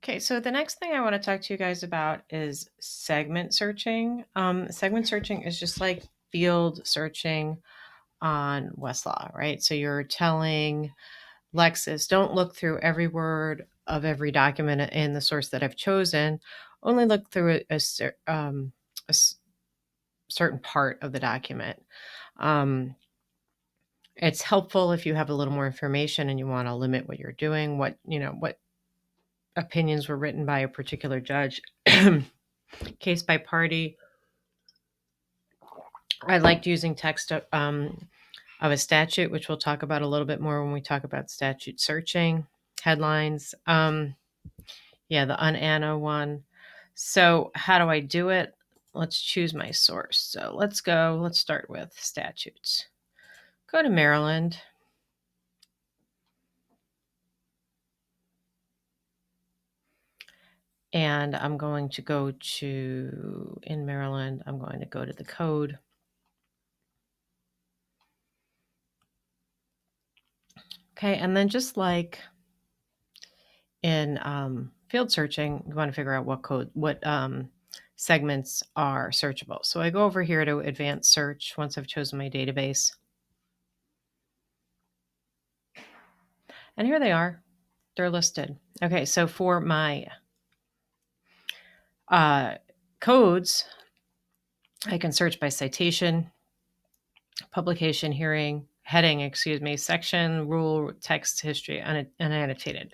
Okay, so the next thing I want to talk to you guys about is segment searching. Segment searching is just like field searching on Westlaw, right? So you're telling Lexis, don't look through every word of every document in the source that I've chosen. Only look through a certain part of the document. It's helpful if you have a little more information and you want to limit what you're doing, what opinions were written by a particular judge, case by party. I liked using text of a statute, which we'll talk about a little bit more when we talk about statute searching, headlines. Yeah, the unanno one. So how do I do it? Let's choose my source. So let's start with statutes. Go to Maryland. And I'm going to go to, in Maryland, I'm going to go to the code. Okay, and then just like in field searching, you want to figure out what segments are searchable. So I go over here to advanced search once I've chosen my database. And here they are. They're listed. Okay, so for my codes, I can search by citation, publication, heading, section, rule, text, history, unannotated.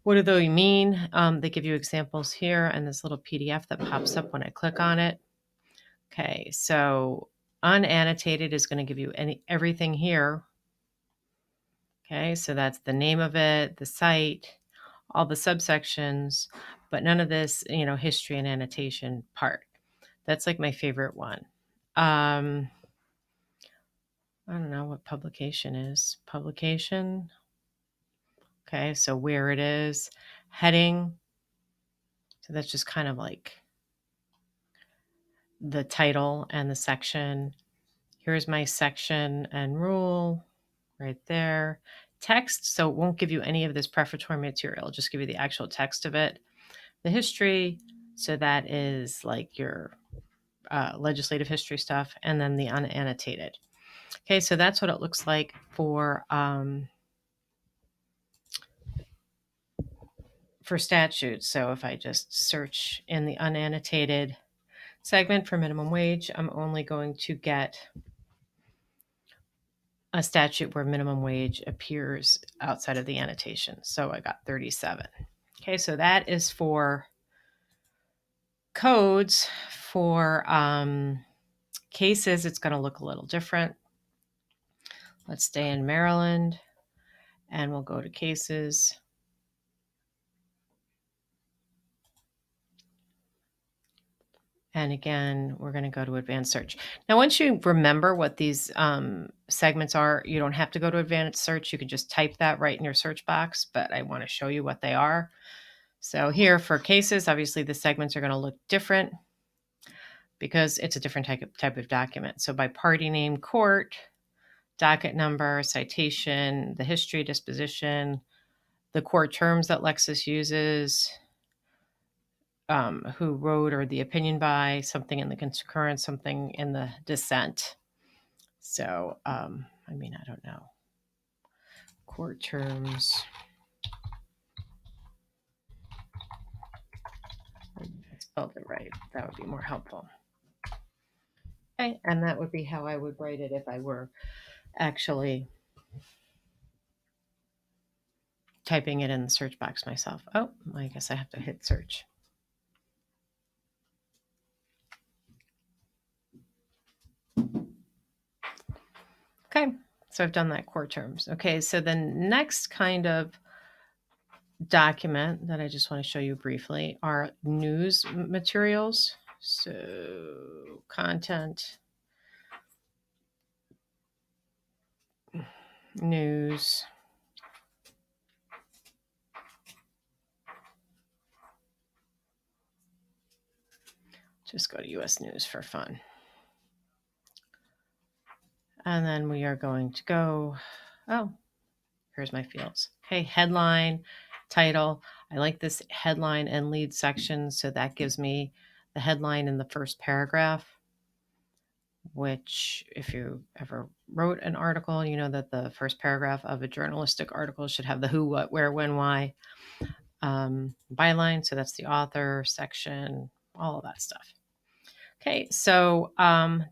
What do they mean? They give you examples here and this little PDF that pops up when I click on it. Okay, so unannotated is going to give you everything here. Okay, so that's the name of it, the site, all the subsections, but none of this, history and annotation part. That's like my favorite one. I don't know what publication is. Publication. Okay, so where it is. Heading. So that's just kind of like the title and the section. Here's my section and rule right there. Text, so it won't give you any of this prefatory material. It'll just give you the actual text of it. The history, so that is like your legislative history stuff, and then the unannotated. Okay, so that's what it looks like for statutes. So if I just search in the unannotated segment for minimum wage, I'm only going to get a statute where minimum wage appears outside of the annotation. So I got 37. Okay, so that is for codes. For cases, it's going to look a little different. Let's stay in Maryland and we'll go to cases. And again, we're going to go to advanced search. Now, once you remember what these segments are, you don't have to go to advanced search. You can just type that right in your search box, but I want to show you what they are. So here for cases, obviously the segments are going to look different because it's a different type of document. So by party name, court, docket number, citation, the history, disposition, the court terms that Lexis uses, who wrote or the opinion by, something in the concurrence, something in the dissent. So, I don't know. Court terms. I spelled it right. That would be more helpful. Okay, and that would be how I would write it if I were actually typing it in the search box myself. Oh, I guess I have to hit search. Okay, so I've done that core terms. Okay, so the next kind of document that I just want to show you briefly are news materials. So content, news, just go to US News for fun. And then we are going to go, here's my fields. Okay, headline, Title. I like this headline and lead section, so that gives me the headline in the first paragraph, which if you ever wrote an article, you know that the first paragraph of a journalistic article should have the who, what, where, when, why, byline. So that's the author section, all of that stuff. Okay, so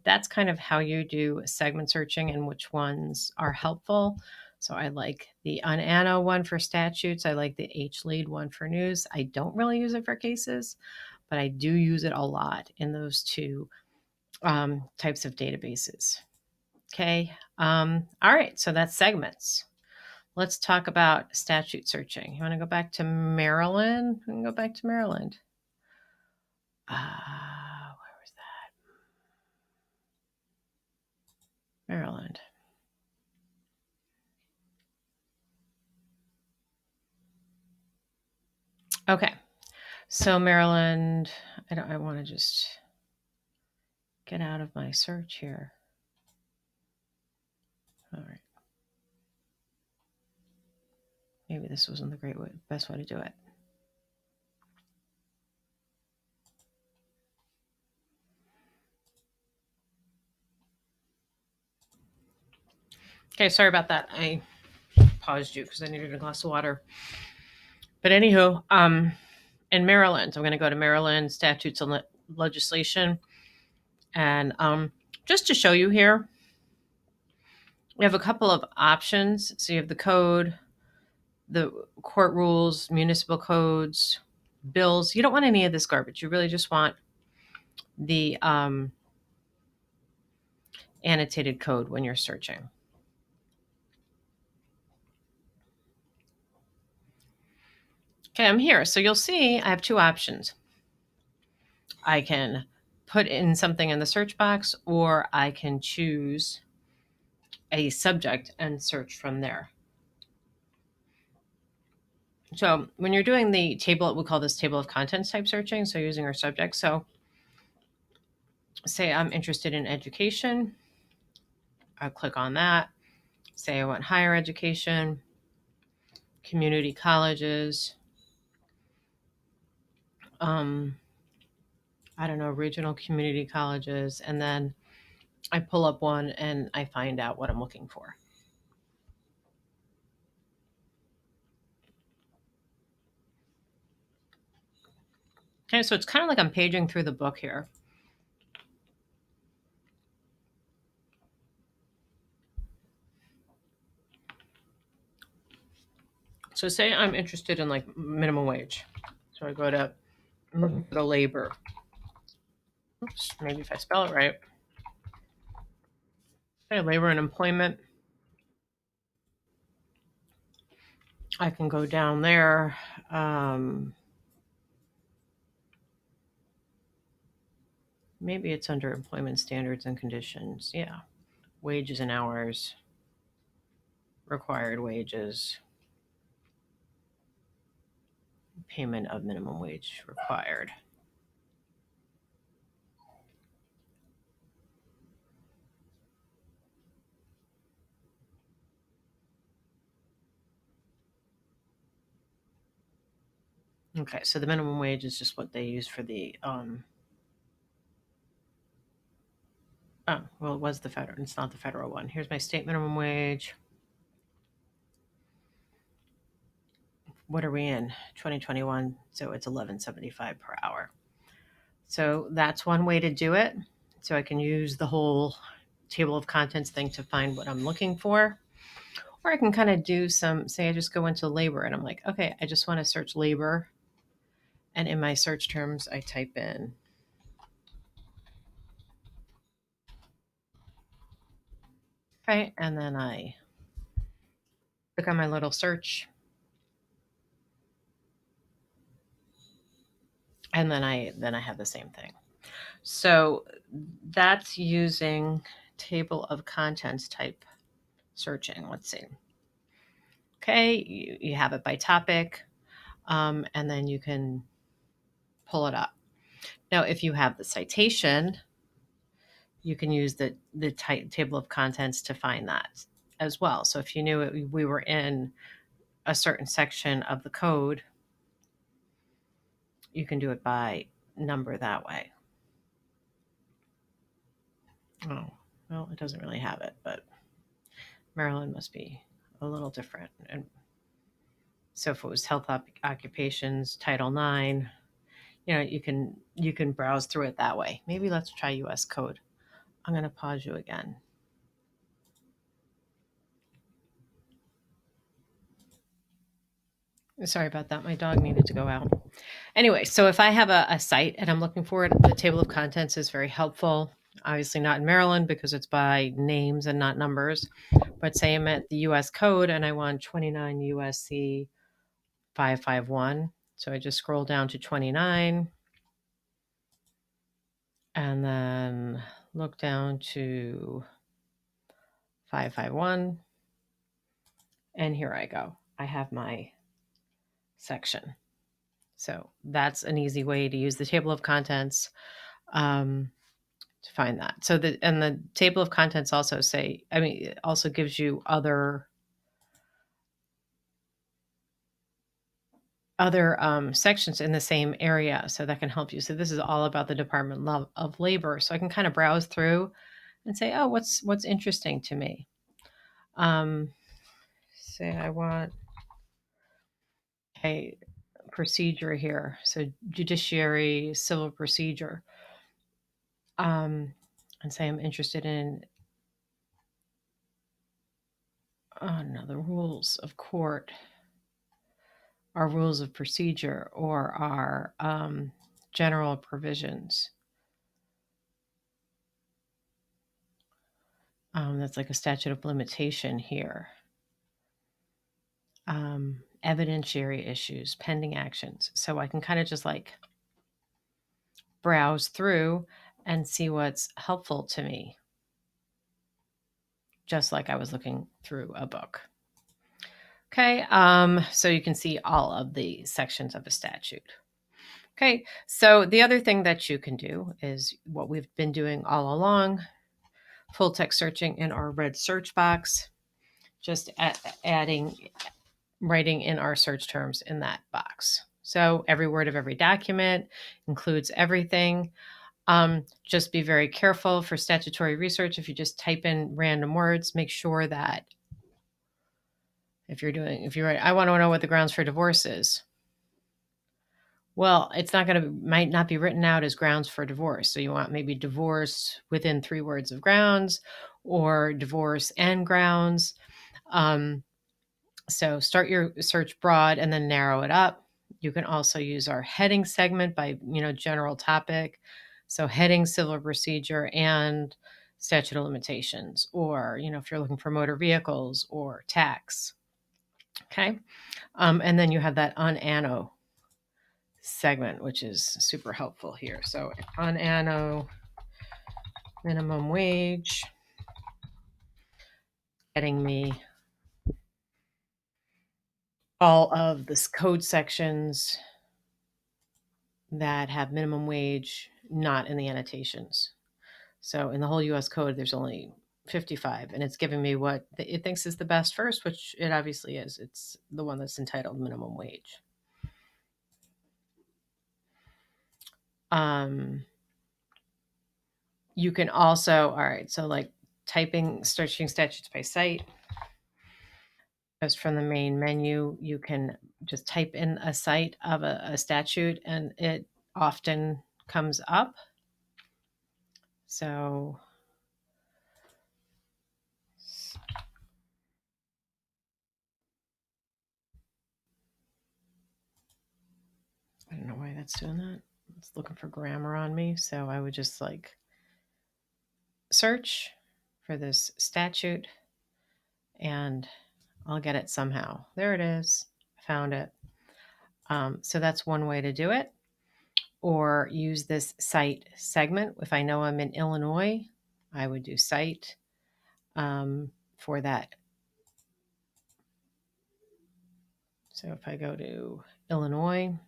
that's kind of how you do segment searching and which ones are helpful. So I like the UNANO one for statutes. I like the HLEAD one for news. I don't really use it for cases, but I do use it a lot in those two types of databases. Okay, all right, so that's segments. Let's talk about statute searching. You want to go back to Maryland? We can go back to Maryland. Where was that? Maryland. Okay, so Maryland, I want to just get out of my search here. All right. Maybe this wasn't the best way to do it. Okay, sorry about that. I paused you because I needed a glass of water. But anywho, in Maryland, I'm going to go to Maryland Statutes and Legislation. And just to show you here, we have a couple of options. So you have the code, the court rules, municipal codes, bills. You don't want any of this garbage. You really just want the annotated code when you're searching. Okay, I'm here. So you'll see I have two options. I can put in something in the search box, or I can choose a subject and search from there. So when you're doing the table, we'll call this table of contents type searching. So using our subject. So say I'm interested in education. I'll click on that. Say I want higher education, community colleges, I don't know, regional community colleges. And then I pull up one and I find out what I'm looking for. Okay, so it's kind of like I'm paging through the book here. So say I'm interested in like minimum wage. So I go to labor. Oops, maybe if I spell it right. Okay, labor and employment. I can go down there. Maybe it's under employment standards and conditions. Yeah. Wages and hours. Required wages. Payment of minimum wage required. Okay, so the minimum wage is just what they use for the oh, well, it was the federal. It's not the federal one. Here's my state minimum wage. What are we in? 2021. So it's $11.75 per hour. So that's one way to do it. So I can use the whole table of contents thing to find what I'm looking for. Or I can kind of do say I just go into labor and I'm like, okay, I just want to search labor. And in my search terms, I type in okay, and then I click on my little search. And then I have the same thing. So that's using table of contents type searching. Let's see. Okay, you have it by topic, and then you can pull it up. Now, if you have the citation, you can use the table of contents to find that as well. So if you knew we were in a certain section of the code, you can do it by number that way. Oh, well, it doesn't really have it, but Maryland must be a little different. And so if it was health occupations, Title IX, you can browse through it that way. Maybe let's try US code. I'm going to pause you again. Sorry about that. My dog needed to go out. Anyway, so if I have a site and I'm looking for it, the table of contents is very helpful. Obviously not in Maryland because it's by names and not numbers. But say I'm at the US code and I want 29 USC 551. So I just scroll down to 29 and then look down to 551. And here I go. I have my section. So that's an easy way to use the table of contents to find that. So the table of contents also it also gives you other sections in the same area. So that can help you. So this is all about the Department of Labor. So I can kind of browse through and say, oh, what's interesting to me? Say I want a procedure here. So judiciary, civil procedure. And say I'm interested in the rules of court, our rules of procedure, or our general provisions. That's like a statute of limitation here. Evidentiary issues, pending actions. So I can kind of just like browse through and see what's helpful to me, just like I was looking through a book. Okay, so you can see all of the sections of a statute. Okay, so the other thing that you can do is what we've been doing all along, full text searching in our red search box, just writing in our search terms in that box. So every word of every document includes everything. Just be very careful for statutory research. If you just type in random words, make sure that if you write, I want to know what the grounds for divorce is. Well, might not be written out as grounds for divorce. So you want maybe divorce within 3 words of grounds or divorce and grounds. So start your search broad and then narrow it up. You can also use our heading segment by, general topic. So heading, civil procedure, and statute of limitations, or, if you're looking for motor vehicles or tax. Okay. And then you have that unanno segment, which is super helpful here. So unanno minimum wage, getting me all of this code sections that have minimum wage not in the annotations. So in the whole US code, there's only 55, and it's giving me what it thinks is the best first, which it obviously is. It's the one that's entitled minimum wage. You can also, all right, so like searching statutes by site. Just from the main menu, you can just type in a site of a statute and it often comes up. So I don't know why that's doing that. It's looking for grammar on me. So I would just like search for this statute and I'll get it somehow. There it is. I found it. So that's one way to do it. Or use this cite segment. If I know I'm in Illinois, I would do cite for that. So if I go to Illinois,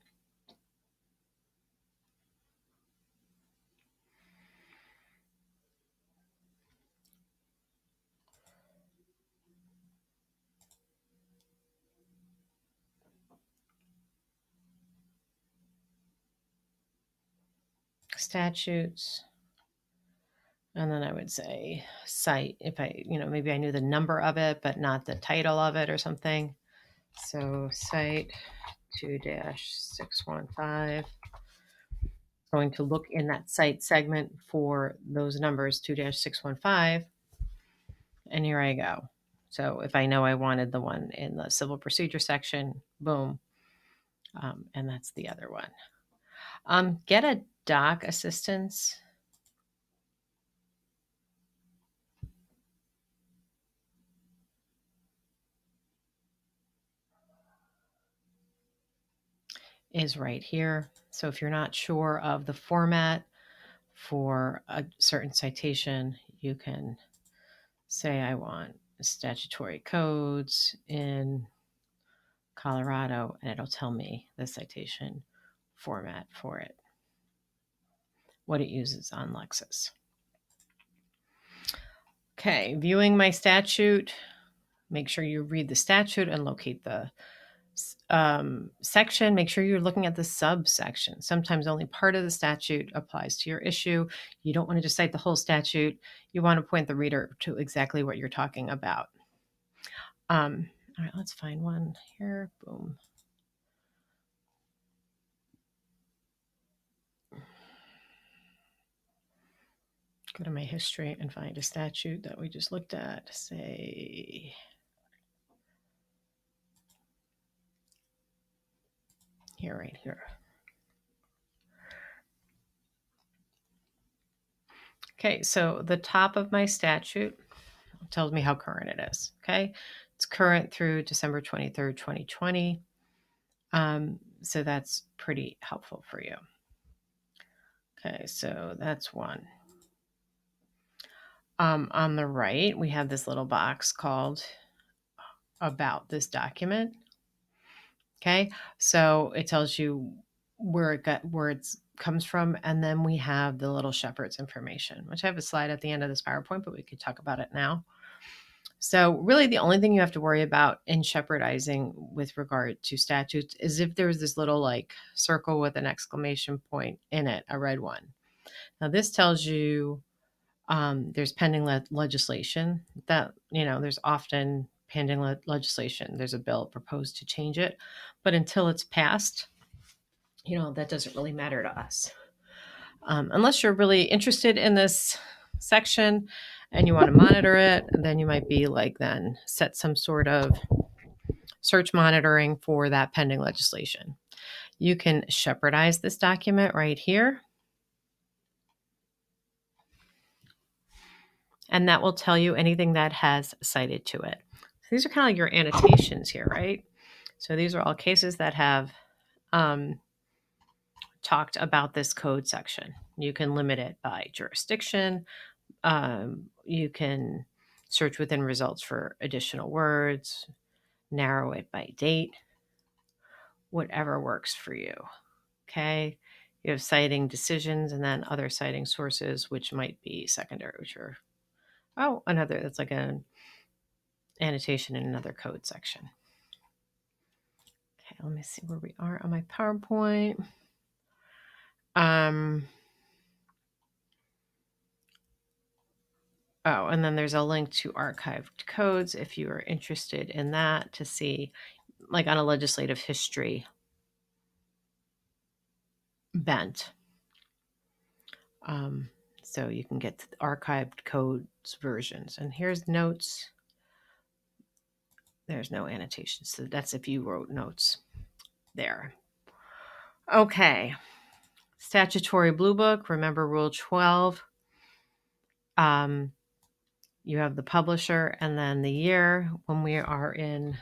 statutes. And then I would say cite if I, maybe I knew the number of it, but not the title of it or something. So cite 2-615. Going to look in that cite segment for those numbers 2-615. And here I go. So if I know I wanted the one in the civil procedure section, boom. And that's the other one. Get a doc assistance. Is right here. So if you're not sure of the format for a certain citation, you can say, I want statutory codes in Colorado, and it'll tell me the citation format for it, what it uses on Lexis. Okay, viewing my statute, make sure you read the statute and locate the section. Make sure you're looking at the subsection. Sometimes only part of the statute applies to your issue. You don't want to just cite the whole statute. You want to point the reader to exactly what you're talking about. All right, let's find one here. Boom. Go to my history and find a statute that we just looked at. Say, here, right here. Okay, so the top of my statute tells me how current it is. Okay, it's current through December 23rd, 2020. So that's pretty helpful for you. Okay, so that's one. On the right, we have this little box called About This Document. Okay, so it tells you where it comes from, and then we have the little shepherd's information, which I have a slide at the end of this PowerPoint, but we could talk about it now. So really the only thing you have to worry about in shepherdizing with regard to statutes is if there's this little like circle with an exclamation point in it, a red one. Now this tells you there's pending legislation that, there's often pending legislation. There's a bill proposed to change it, but until it's passed, that doesn't really matter to us. Unless you're really interested in this section and you want to monitor it, then you might be then set some sort of search monitoring for that pending legislation. You can shepherdize this document right here. And that will tell you anything that has cited to it. So these are kind of like your annotations here, right? So these are all cases that have talked about this code section. You can limit it by jurisdiction. You can search within results for additional words, narrow it by date, whatever works for you. Okay. You have citing decisions and then other citing sources, which might be secondary, which are, that's like an annotation in another code section. Okay, let me see where we are on my PowerPoint. And then there's a link to archived codes if you are interested in that to see, like on a legislative history bent. So you can get the archived codes versions. And here's notes. There's no annotations. So that's if you wrote notes there. Okay. Statutory Blue Book. Remember Rule 12. You have the publisher and then the year. When we are in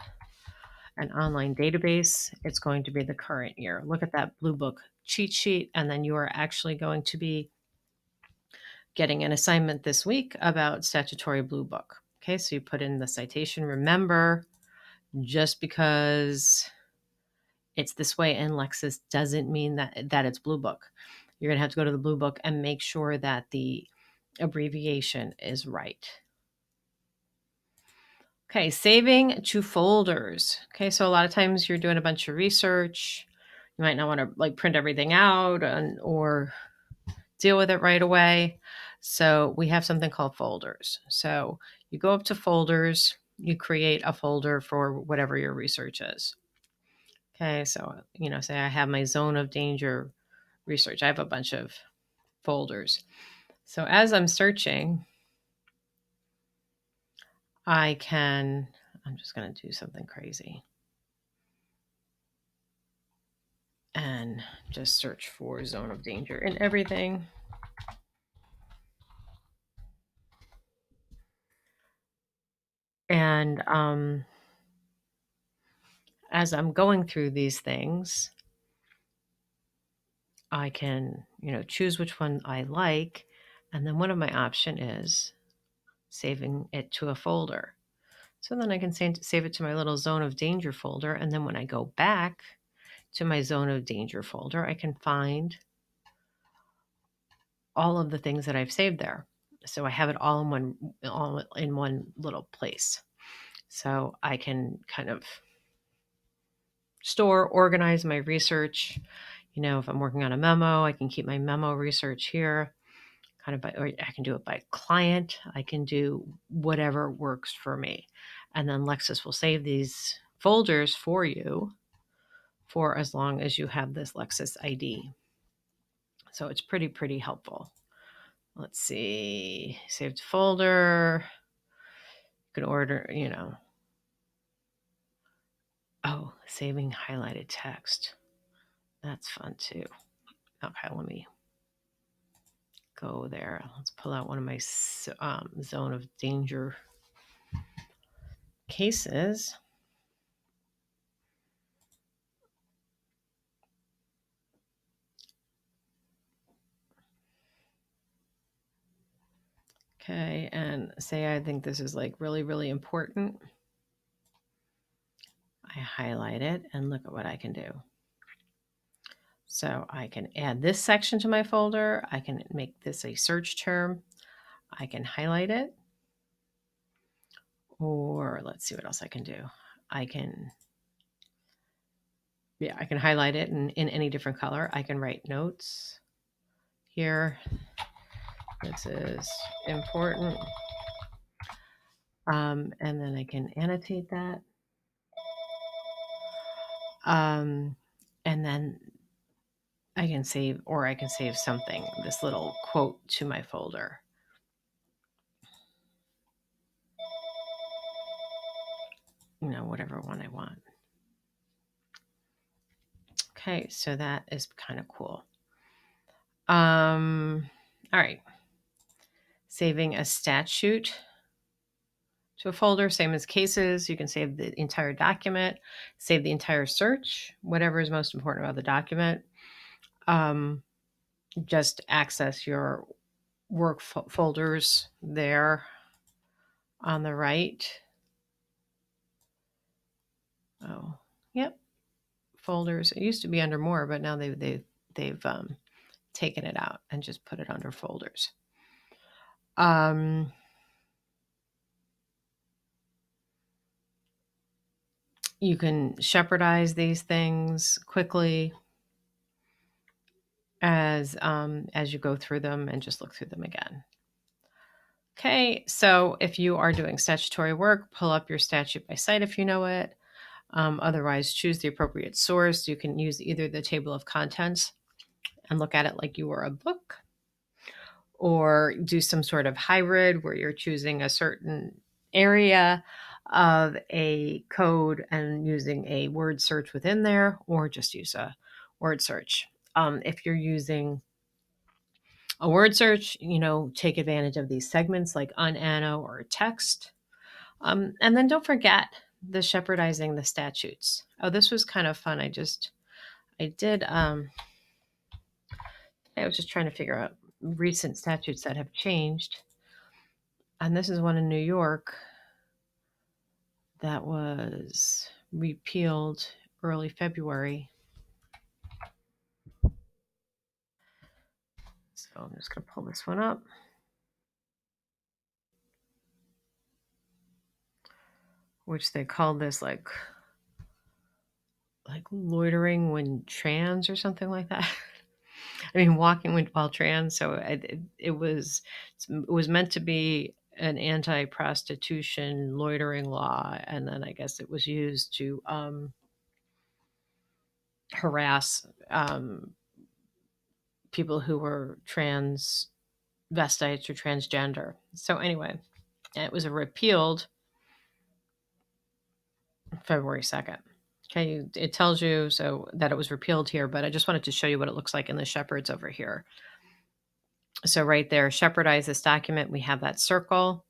an online database, it's going to be the current year. Look at that Blue Book cheat sheet, and then you are actually going to be getting an assignment this week about Statutory Blue Book. Okay, so you put in the citation. Remember, just because it's this way in Lexis doesn't mean that it's Blue Book. You're going to have to go to the Blue Book and make sure that the abbreviation is right. Okay, saving to folders. Okay, so a lot of times you're doing a bunch of research. You might not want to print everything out or deal with it right away. So we have something called folders. So you go up to folders, you create a folder for whatever your research is. Okay, so, say I have my zone of danger research. I have a bunch of folders. So as I'm searching, I'm just going to do something crazy and just search for zone of danger in everything. And as I'm going through these things, I can, choose which one I like. And then one of my option is saving it to a folder. So then I can save it to my little zone of danger folder. And then when I go back to my zone of danger folder, I can find all of the things that I've saved there. So I have it all in one little place. So I can kind of organize my research. If I'm working on a memo, I can keep my memo research here. Or I can do it by client. I can do whatever works for me. And then Lexis will save these folders for you for as long as you have this Lexis ID. So it's pretty helpful. Let's see, saved folder. You can order, saving highlighted text. That's fun too. Okay, let me go there. Let's pull out one of my zone of danger cases. Okay, and say I think this is like really important. I highlight it and look at what I can do. So I can add this section to my folder. I can make this a search term. I can highlight it. Or let's see what else I can do. I can highlight it in any different color. I can write notes here. This is important. And then I can annotate that. And then I can save something, this little quote to my folder. Whatever one I want. Okay, so that is kind of cool. All right. Saving a statute to a folder, same as cases. You can save the entire document, save the entire search, whatever is most important about the document. Just access your work folders there on the right. Oh, yep. Folders. It used to be under more, but now they've taken it out and just put it under folders. You can shepherdize these things quickly as you go through them and just look through them again. Okay, so if you are doing statutory work, pull up your statute by site if you know it. Otherwise, choose the appropriate source. You can use either the table of contents and look at it like you were a book, or do some sort of hybrid where you're choosing a certain area of a code and using a word search within there, or just use a word search. If you're using a word search, take advantage of these segments like unano or text. And then don't forget the shepherdizing the statutes. Oh, this was kind of fun. I was just trying to figure out recent statutes that have changed. And this is one in New York that was repealed early February. So I'm just going to pull this one up. Which they called this like loitering when trans or something like that. I mean, walking while trans. So it was meant to be an anti-prostitution loitering law, and then I guess it was used to harass people who were transvestites or transgender. So anyway, it was repealed February 2nd. Okay, it tells you so that it was repealed here, but I just wanted to show you what it looks like in the Shepherds over here. So right there, Shepherdize this document. We have that circle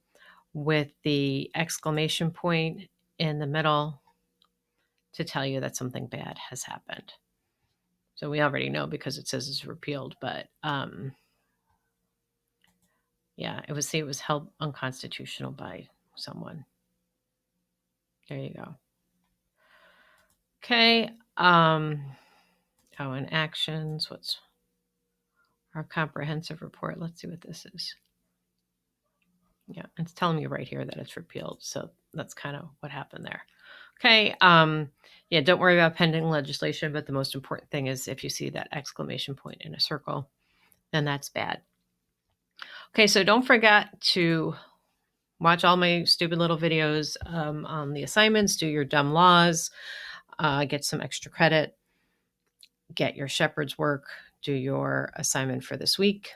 with the exclamation point in the middle to tell you that something bad has happened. So we already know because it says it's repealed, but yeah, it was held unconstitutional by someone. There you go. Okay. And actions. What's our comprehensive report? Let's see what this is. Yeah, it's telling me right here that it's repealed. So that's kind of what happened there. Okay. Yeah, don't worry about pending legislation, but the most important thing is if you see that exclamation point in a circle, then that's bad. Okay, so don't forget to watch all my stupid little videos on the assignments, do your dumb laws, get some extra credit, get your shepherd's work, do your assignment for this week.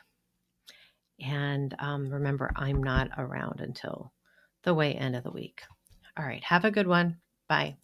And remember, I'm not around until the way end of the week. All right, have a good one. Bye.